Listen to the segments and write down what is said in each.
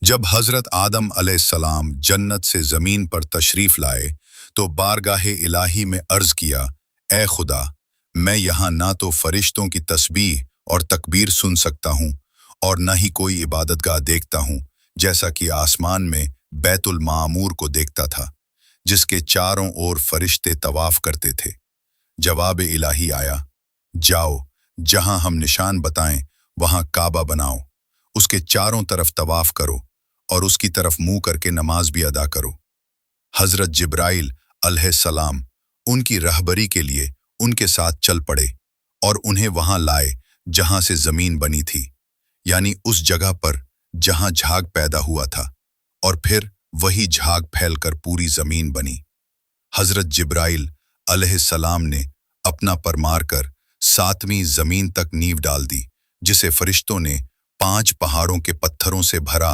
जब हज़रत आदम अलैहिस्सलाम जन्नत से ज़मीन पर तशरीफ़ लाए तो बारगाहे इलाही में अर्ज़ किया, ए खुदा, मैं यहाँ ना तो फ़रिश्तों की तस्बीह और तकबीर सुन सकता हूँ और न ही कोई इबादतगाह देखता हूँ, जैसा कि आसमान में बैतुल मामूर को देखता था, जिसके चारों ओर फ़रिश्ते तवाफ़ करते थे। जवाब इलाही आया, जाओ, जहाँ हम निशान बताएं वहाँ काबा बनाओ, उसके चारों तरफ तवाफ़ करो और उसकी तरफ मुंह करके नमाज भी अदा करो। हज़रत जिब्राइल अलैहिस्सलाम उनकी रहबरी के लिए उनके साथ चल पड़े और उन्हें वहां लाए जहां से जमीन बनी थी, यानी उस जगह पर जहां झाग पैदा हुआ था, और फिर वही झाग फैलकर पूरी जमीन बनी। हज़रत जिब्राइल अलैहिस्सलाम ने अपना पर मारकर 7वीं जमीन तक नींव डाल दी, जिसे फरिश्तों ने 5 पहाड़ों के पत्थरों से भरा,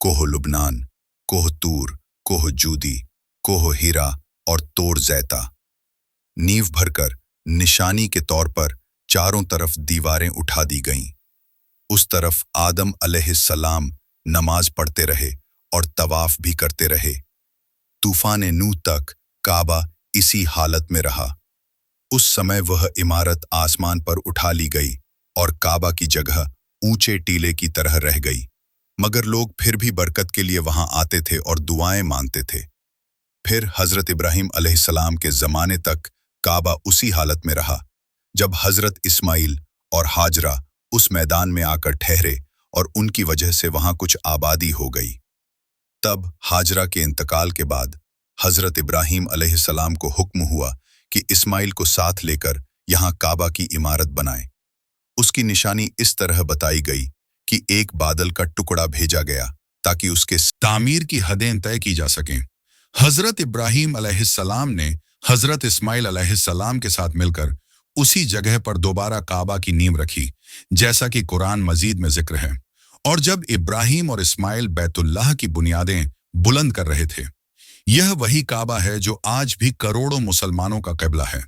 कोह लुबनान, कोह तूर, कोह जूदी, कोह हीरा और तोर जैता। नींव भरकर निशानी के तौर पर चारों तरफ दीवारें उठा दी गईं। उस तरफ आदम अलैहिस्सलाम नमाज पढ़ते रहे और तवाफ भी करते रहे। तूफान नूह तक काबा इसी हालत में रहा। उस समय वह इमारत आसमान पर उठा ली गई और काबा की जगह ऊंचे टीले की तरह रह गई, मगर लोग फिर भी बरकत के लिए वहां आते थे और दुआएं मांगते थे। फिर हज़रत इब्राहीम अलैहिस्सलाम के ज़माने तक काबा उसी हालत में रहा, जब हज़रत इस्माइल और हाजरा उस मैदान में आकर ठहरे और उनकी वजह से वहां कुछ आबादी हो गई। तब हाजरा के इंतकाल के बाद हज़रत इब्राहीम अलैहिस्सलाम को हुक्म हुआ कि इस्माइल को साथ लेकर यहाँ काबा की इमारत बनाएं। उसकी निशानी इस तरह बताई गई कि एक बादल का टुकड़ा भेजा गया ताकि उसके तामीर की हदें तय की जा सकें। हज़रत इब्राहीम अलैहिस्सलाम ने हज़रत इस्माइल अलैहिस्सलाम के साथ मिलकर उसी जगह पर दोबारा काबा की नींव रखी, जैसा कि कुरान मजीद में जिक्र है। और जब इब्राहीम और इस्माइल बैतुल्लाह की बुनियादें बुलंद कर रहे थे, यह वही काबा है जो आज भी करोड़ों मुसलमानों का क़िबला है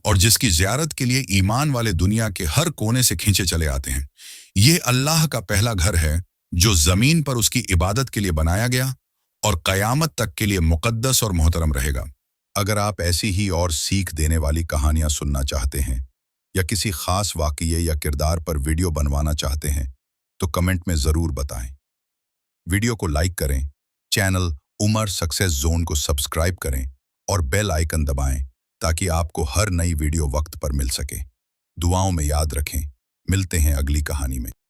और जिसकी ज़ियारत के लिए ईमान वाले दुनिया के हर कोने से खींचे चले आते हैं। ये अल्लाह का पहला घर है जो ज़मीन पर उसकी इबादत के लिए बनाया गया और क़यामत तक के लिए मुक़द्दस और मोहतरम रहेगा। अगर आप ऐसी ही और सीख देने वाली कहानियां सुनना चाहते हैं या किसी खास वाक़ये या किरदार पर वीडियो बनवाना चाहते हैं तो कमेंट में ज़रूर बताएं। वीडियो को लाइक करें, चैनल उमर सक्सेस जोन को सब्सक्राइब करें और बेल आइकन दबाएं ताकि आपको हर नई वीडियो वक्त पर मिल सके। दुआओं में याद रखें। मिलते हैं अगली कहानी में।